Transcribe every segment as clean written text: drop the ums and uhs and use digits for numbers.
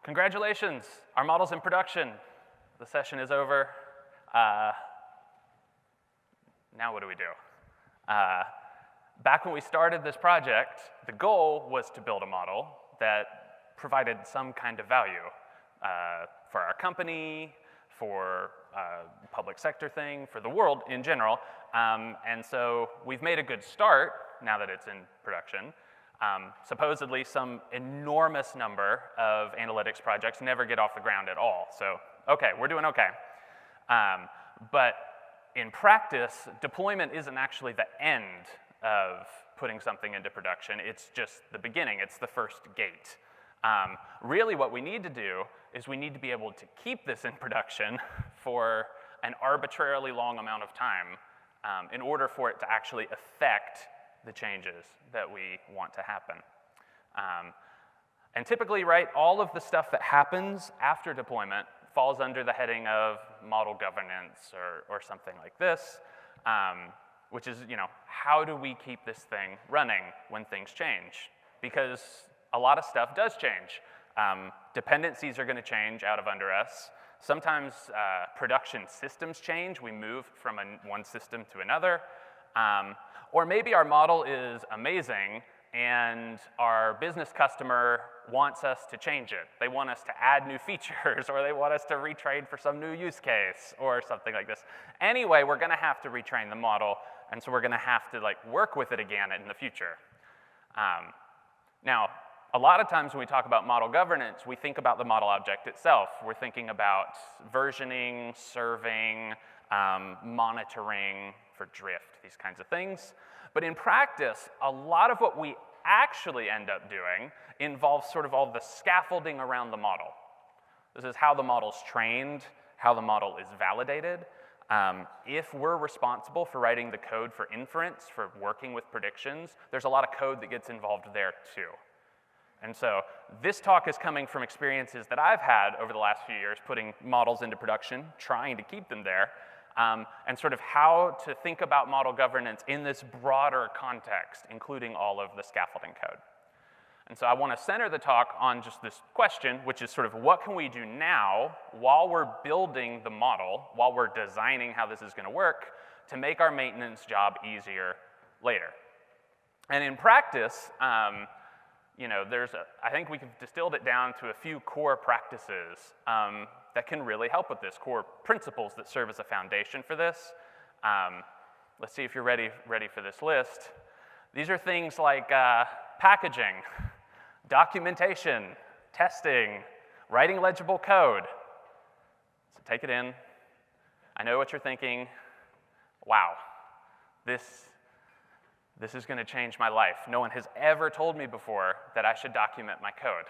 Congratulations, our model's in production. The session is over. Now what do? Back when we started this project, the goal was to build a model that provided some kind of value for our company, for public sector thing, for the world in general. And so we've made a good start now that it's in production. Supposedly some enormous number of analytics projects never get off the ground at all. So, okay, we're doing okay. But in practice, deployment isn't actually the end of putting something into production. It's just the beginning. It's the first gate. Really what we need to do is we need to be able to keep this in production for an arbitrarily long amount of time in order for it to actually affect the changes that we want to happen. And typically, right, all of the stuff that happens after deployment falls under the heading of model governance or something like this, which is, how do we keep this thing running when things change? Because a lot of stuff does change. Dependencies are going to change out of under us. Sometimes production systems change. We move from one system to another. Or maybe our model is amazing and our business customer wants us to change it. They want us to add new features, or they want us to retrain for some new use case or something like this. Anyway, we're going to have to retrain the model, and so we're going to have to work with it again in the future. Now, a lot of times when we talk about model governance, we think about the model object itself. We're thinking about versioning, serving, monitoring for drift, these kinds of things. But in practice, a lot of what we actually end up doing involves sort of all the scaffolding around the model. This is how the model's trained, how the model is validated. If we're responsible for writing the code for inference, for working with predictions, there's a lot of code that gets involved there too. And so this talk is coming from experiences that I've had over the last few years putting models into production, trying to keep them there, and sort of how to think about model governance in this broader context, including all of the scaffolding code. And so I want to center the talk on just this question, which is sort of what can we do now while we're building the model, while we're designing how this is going to work, to make our maintenance job easier later. And in practice, I think we've distilled it down to a few core practices that can really help with this, core principles that serve as a foundation for this. Let's see if you're ready for this list. These are things like packaging, documentation, testing, writing legible code. So take it in. I know what you're thinking. Wow, this is going to change my life. No one has ever told me before that I should document my code.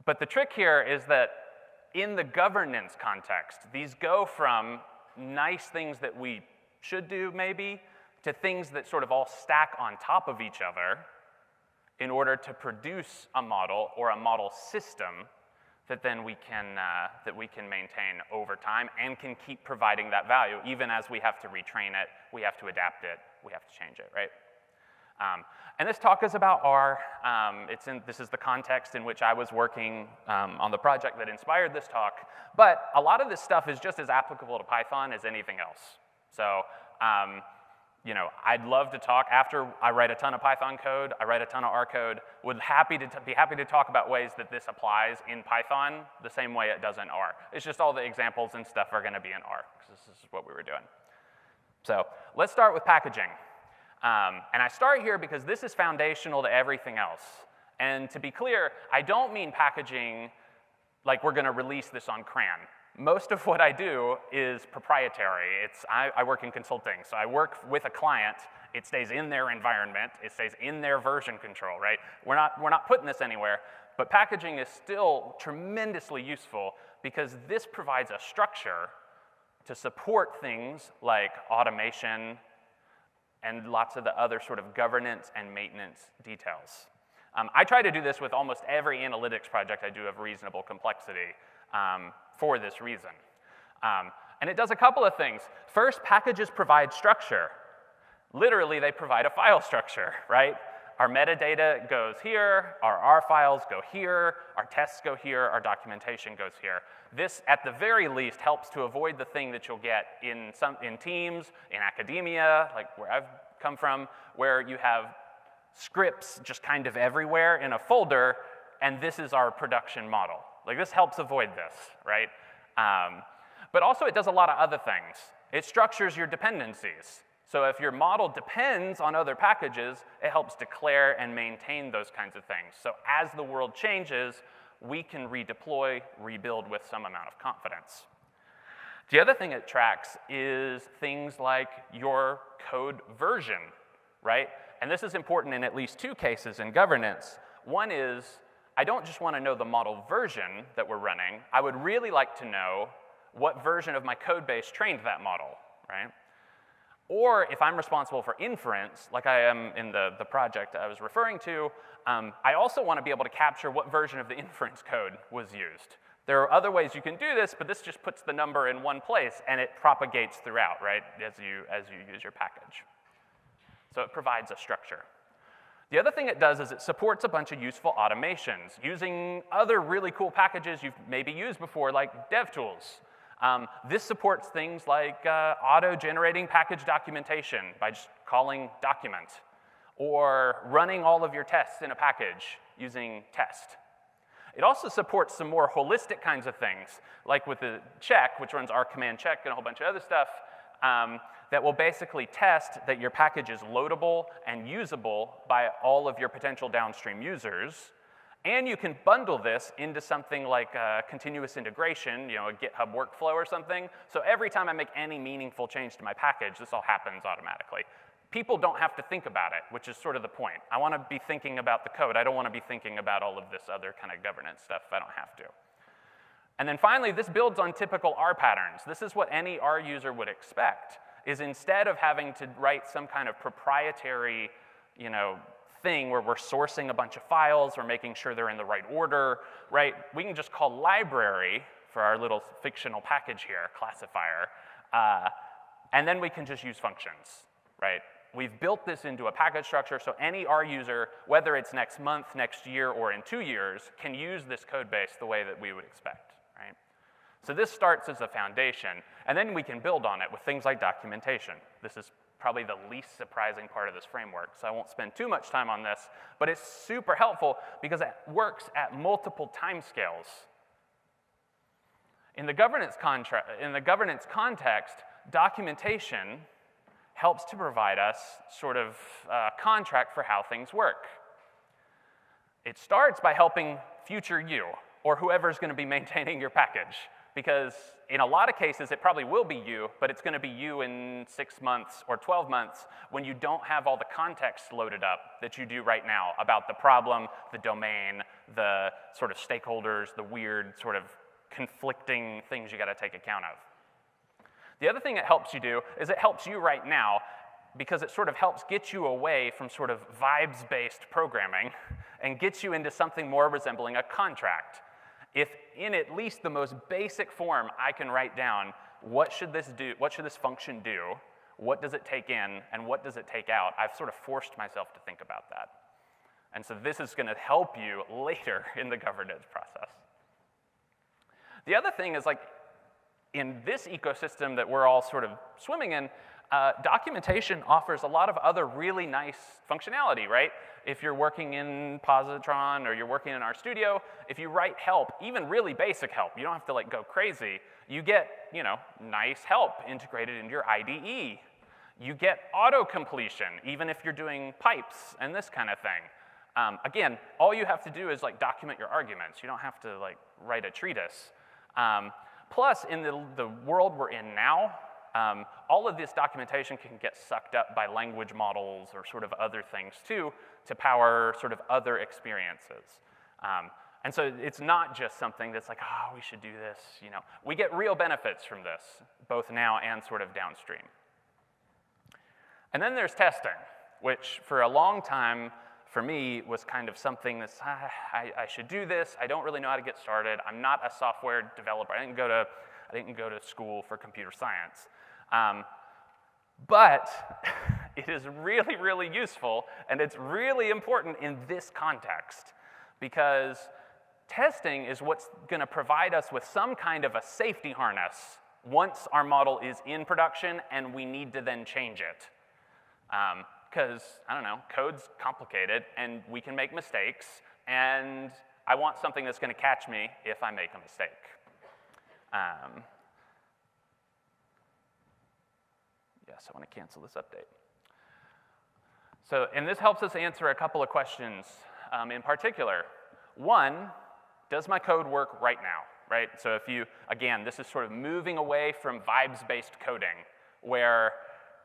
But the trick here is that in the governance context, these go from nice things that we should do, maybe, to things that sort of all stack on top of each other in order to produce a model or a model system that then we can maintain over time and can keep providing that value. Even as we have to retrain it, we have to adapt it, we have to change it, right? And this talk is about R. This is the context in which I was working on the project that inspired this talk. But a lot of this stuff is just as applicable to Python as anything else. So, I'd love to talk after I write a ton of Python code, I write a ton of R code, would be happy to talk about ways that this applies in Python the same way it does in R. It's just all the examples and stuff are going to be in R, because this is what we were doing. So let's start with packaging. And I start here because this is foundational to everything else. And to be clear, I don't mean packaging like we're going to release this on CRAN. Most of what I do is proprietary. I work in consulting, so I work with a client. It stays in their environment. It stays in their version control, right? We're not putting this anywhere, but packaging is still tremendously useful because this provides a structure to support things like automation and lots of the other sort of governance and maintenance details. I try to do this with almost every analytics project I do of reasonable complexity for this reason. And it does a couple of things. First, packages provide structure. Literally, they provide a file structure, right? our metadata goes here, our R files go here, our tests go here, our documentation goes here. This, at the very least, helps to avoid the thing that you'll get in teams, in academia, like where I've come from, where you have scripts just kind of everywhere in a folder, and this is our production model. Like, this helps avoid this, right? But also, it does a lot of other things. It structures your dependencies. So if your model depends on other packages, it helps declare and maintain those kinds of things. So as the world changes, we can redeploy, rebuild with some amount of confidence. The other thing it tracks is things like your code version, right? And this is important in at least two cases in governance. One is, I don't just want to know the model version that we're running. I would really like to know what version of my code base trained that model, right? Or if I'm responsible for inference, like I am in the project I was referring to, I also want to be able to capture what version of the inference code was used. There are other ways you can do this, but this just puts the number in one place, and it propagates throughout, right, as you use your package. So it provides a structure. The other thing it does is it supports a bunch of useful automations using other really cool packages you've maybe used before, like DevTools. This supports things like auto-generating package documentation by just calling document, or running all of your tests in a package using test. It also supports some more holistic kinds of things, like with the check, which runs our command check and a whole bunch of other stuff, that will basically test that your package is loadable and usable by all of your potential downstream users. And you can bundle this into something like continuous integration, a GitHub workflow or something. So every time I make any meaningful change to my package, this all happens automatically. People don't have to think about it, which is sort of the point. I want to be thinking about the code. I don't want to be thinking about all of this other kind of governance stuff if I don't have to. And then finally, this builds on typical R patterns. This is what any R user would expect, is instead of having to write some kind of proprietary, thing where we're sourcing a bunch of files, or making sure they're in the right order, right? We can just call library for our little fictional package here, classifier, and then we can just use functions, right? We've built this into a package structure, so any R user, whether it's next month, next year, or in 2 years, can use this code base the way that we would expect, right? So this starts as a foundation, and then we can build on it with things like documentation. This is probably the least surprising part of this framework, so I won't spend too much time on this, but it's super helpful because it works at multiple timescales. In the governance context, documentation helps to provide us sort of a contract for how things work. It starts by helping future you, or whoever's going to be maintaining your package, because in a lot of cases, it probably will be you, but it's going to be you in 6 months or 12 months when you don't have all the context loaded up that you do right now about the problem, the domain, the sort of stakeholders, the weird sort of conflicting things you got to take account of. The other thing it helps you do is it helps you right now because it sort of helps get you away from sort of vibes-based programming and gets you into something more resembling a contract. If in at least the most basic form I can write down, what should this do, what should this function do, what does it take in, and what does it take out, I've sort of forced myself to think about that. And so this is going to help you later in the governance process. The other thing is, like, in this ecosystem that we're all sort of swimming in, documentation offers a lot of other really nice functionality, right? If you're working in Positron or you're working in RStudio, if you write help, even really basic help, you don't have to like go crazy, you get, nice help integrated into your IDE. You get auto-completion, even if you're doing pipes and this kind of thing. Again, all you have to do is like document your arguments. You don't have to like write a treatise. Plus, in the world we're in now, all of this documentation can get sucked up by language models or sort of other things too to power sort of other experiences. And so it's not just something that's like, oh, we should do this, We get real benefits from this, both now and sort of downstream. And then there's testing, which for a long time, for me, was kind of something that's, I should do this, I don't really know how to get started, I'm not a software developer, I didn't go to school for computer science. But It is really, really useful, and it's really important in this context, because testing is what's going to provide us with some kind of a safety harness once our model is in production and we need to then change it. Because, I don't know, code's complicated, and we can make mistakes, and I want something that's going to catch me if I make a mistake. Yes, I want to cancel this update. So, and this helps us answer a couple of questions in particular. One, does my code work right now, right? So if you, again, this is sort of moving away from vibes-based coding, where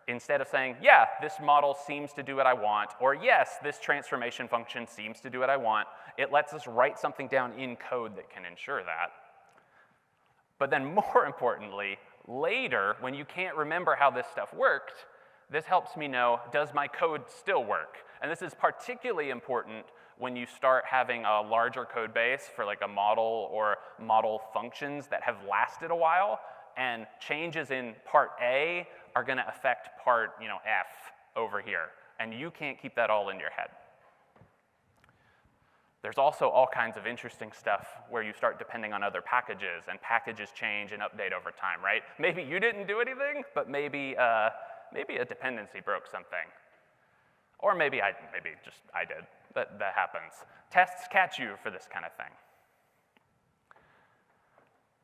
instead of saying, yeah, this model seems to do what I want, or yes, this transformation function seems to do what I want, it lets us write something down in code that can ensure that. But then more importantly, later, when you can't remember how this stuff worked, this helps me know, does my code still work? And this is particularly important when you start having a larger code base for like a model or model functions that have lasted a while, and changes in part A are going to affect part F over here. And you can't keep that all in your head. There's also all kinds of interesting stuff where you start depending on other packages, and packages change and update over time, right? Maybe you didn't do anything, but maybe a dependency broke something. Or maybe I did. That happens. Tests catch you for this kind of thing.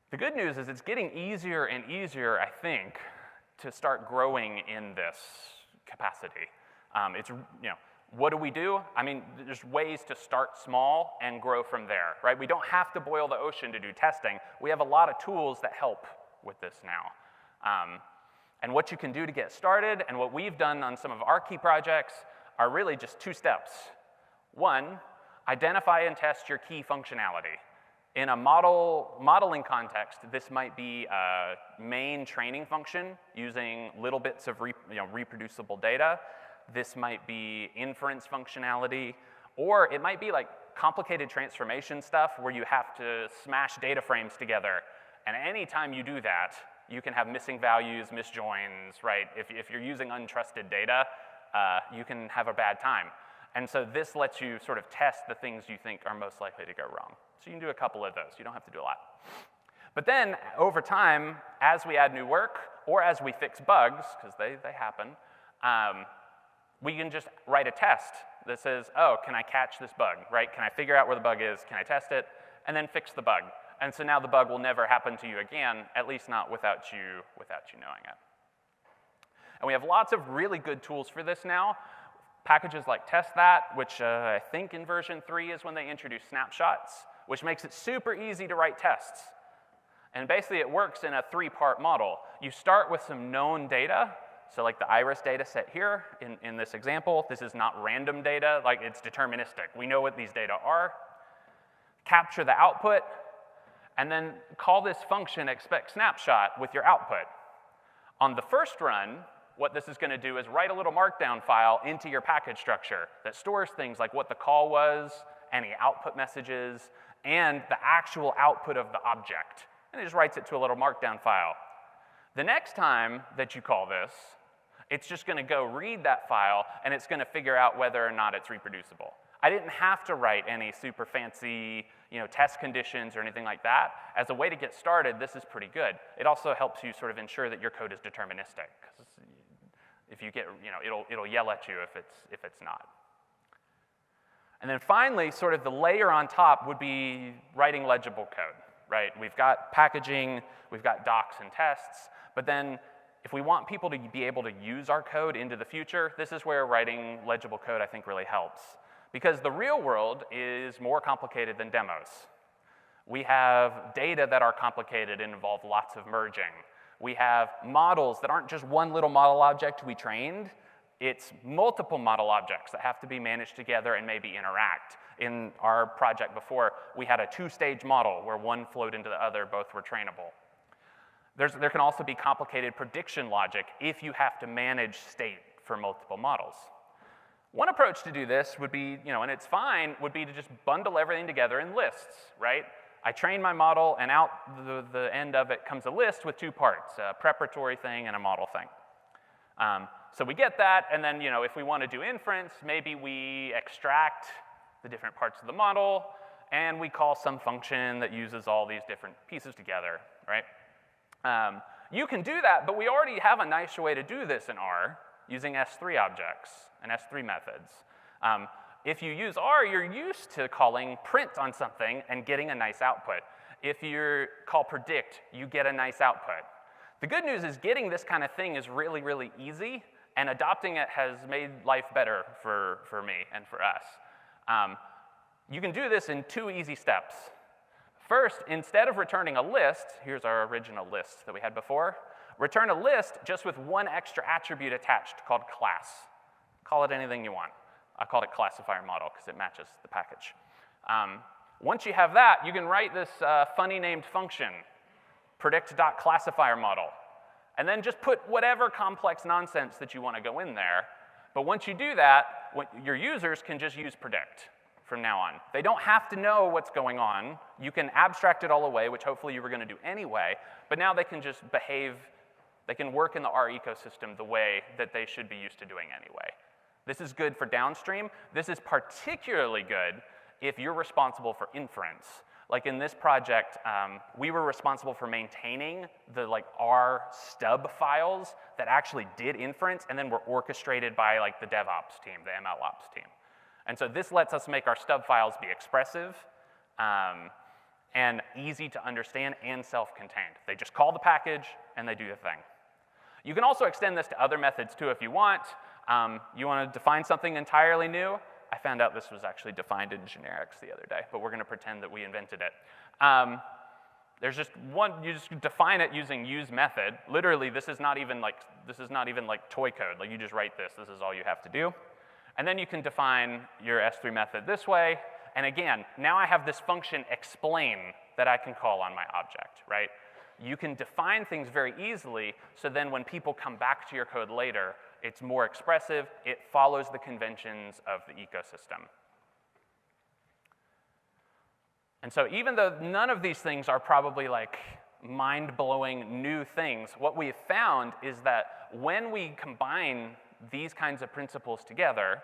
The good news is it's getting easier and easier, I think, to start growing in this capacity. What do we do? I mean, there's ways to start small and grow from there, right? We don't have to boil the ocean to do testing. We have a lot of tools that help with this now. And what you can do to get started, and what we've done on some of our key projects, are really just 2 steps. One, identify and test your key functionality. In a modeling context, this might be a main training function using little bits of reproducible data. This might be inference functionality, or it might be like complicated transformation stuff where you have to smash data frames together. And anytime you do that, you can have missing values, misjoins, right? If you're using untrusted data, you can have a bad time. And so this lets you sort of test the things you think are most likely to go wrong. So you can do a couple of those. You don't have to do a lot. But then, over time, as we add new work, or as we fix bugs, because they happen, we can just write a test that says, oh, can I catch this bug, right? Can I figure out where the bug is? Can I test it? And then fix the bug. And so now the bug will never happen to you again, at least not without you knowing it. And we have lots of really good tools for this now. Packages like TestThat, which I think in version 3 is when they introduced snapshots, which makes it super easy to write tests. And basically it works in a 3-part model. You start with some known data, so like the iris data set here in this example. This is not random data, like it's deterministic. We know what these data are. Capture the output, and then call this function expect snapshot with your output. On the first run, what this is going to do is write a little markdown file into your package structure that stores things like what the call was, any output messages, and the actual output of the object. And it just writes it to a little markdown file. The next time that you call this, it's just going to go read that file, and it's going to figure out whether or not it's reproducible. I didn't have to write any super fancy test conditions or anything like that. As a way to get started, this is pretty good. It also helps you sort of ensure that your code is deterministic. Because if you get, it'll yell at you if it's not. And then finally, sort of the layer on top would be writing legible code, right? We've got packaging, we've got docs and tests, but then if we want people to be able to use our code into the future, this is where writing legible code, I think, really helps. Because the real world is more complicated than demos. We have data that are complicated and involve lots of merging. We have models that aren't just one little model object we trained. It's multiple model objects that have to be managed together and maybe interact. In our project before, we had a 2-stage model where one flowed into the other, both were trainable. There can also be complicated prediction logic if you have to manage state for multiple models. One approach to do this would be, and it's fine, would be to just bundle everything together in lists, right? I train my model, and out the end of it comes a list with 2 parts, a preparatory thing and a model thing. So we get that, and then if we want to do inference, maybe we extract the different parts of the model, and we call some function that uses all these different pieces together, right? You can do that, but we already have a nicer way to do this in R using S3 objects and S3 methods. If you use R, you're used to calling print on something and getting a nice output. If you call predict, you get a nice output. The good news is getting this kind of thing is really, really easy, and adopting it has made life better for me and for us. You can do this in 2 easy steps. First, instead of returning a list, here's our original list that we had before, return a list just with one extra attribute attached called class. Call it anything you want. I called it classifier model because it matches the package. Once you have that, you can write this funny named function, predict.classifierModel, and then just put whatever complex nonsense that you want to go in there. But once you do that, your users can just use predict from now on. They don't have to know what's going on. You can abstract it all away, which hopefully you were going to do anyway, but now they can just behave, they can work in the R ecosystem the way that they should be used to doing anyway. This is good for downstream. This is particularly good if you're responsible for inference. Like in this project, we were responsible for maintaining the R stub files that actually did inference and then were orchestrated by the DevOps team, the MLOps team. And so this lets us make our stub files be expressive and easy to understand and self-contained. They just call the package and they do the thing. You can also extend this to other methods too if you want. You want to define something entirely new. I found out this was actually defined in generics the other day, but we're going to pretend that we invented it. There's just one, you just define it using use method. Literally, this is not even like toy code. Like you just write this is all you have to do. And then you can define your S3 method this way. And again, now I have this function explain that I can call on my object, right? You can define things very easily, so then when people come back to your code later, it's more expressive, it follows the conventions of the ecosystem. And so even though none of these things are probably mind-blowing new things, what we've found is that when we combine these kinds of principles together,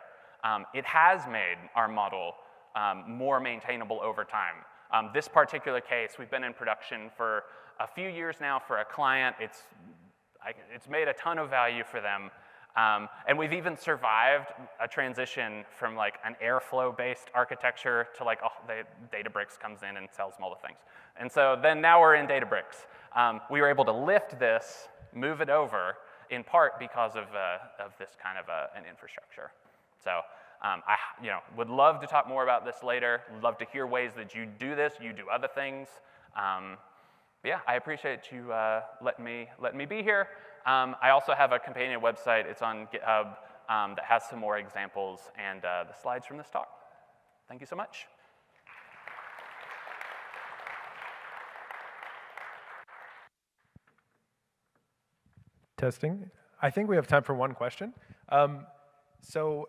it has made our model more maintainable over time. This particular case, we've been in production for a few years now for a client. It's made a ton of value for them. And we've even survived a transition from an Airflow-based architecture to Databricks comes in and sells them all the things. And so then now we're in Databricks. We were able to lift this, move it over, in part because of this kind of an infrastructure. So I would love to talk more about this later. Would love to hear ways that you do this, you do other things. But yeah, I appreciate you letting me be here. I also have a companion website. It's on GitHub that has some more examples and the slides from this talk. Thank you so much. Testing. I think we have time for one question. So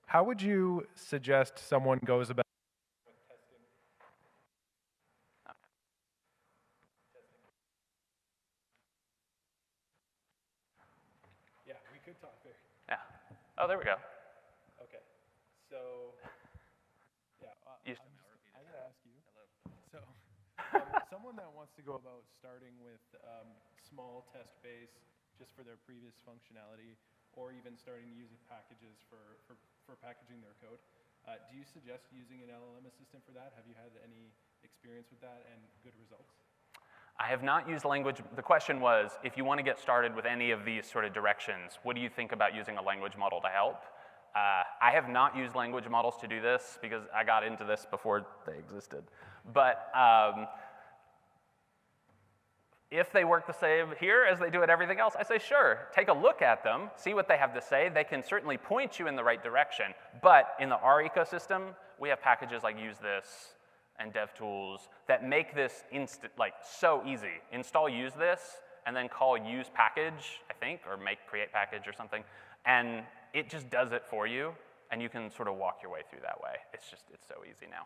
how would you suggest someone goes about testing? Yeah, we could talk there. Yeah. Oh, there we go. Okay. So, yeah, I'm going to ask you. Hello. So, someone that wants to go about starting with small test base just for their previous functionality, or even starting to use packages for packaging their code. Do you suggest using an LLM assistant for that? Have you had any experience with that and good results? I have not used language. The question was, if you want to get started with any of these sort of directions, what do you think about using a language model to help? I have not used language models to do this because I got into this before they existed. But if they work the same here as they do at everything else, I say, sure, take a look at them, see what they have to say. They can certainly point you in the right direction. But in the R ecosystem, we have packages like UseThis and DevTools that make this so easy. Install UseThis and then call usePackage, I think, or make create package or something. And it just does it for you, and you can sort of walk your way through that way. It's so easy now.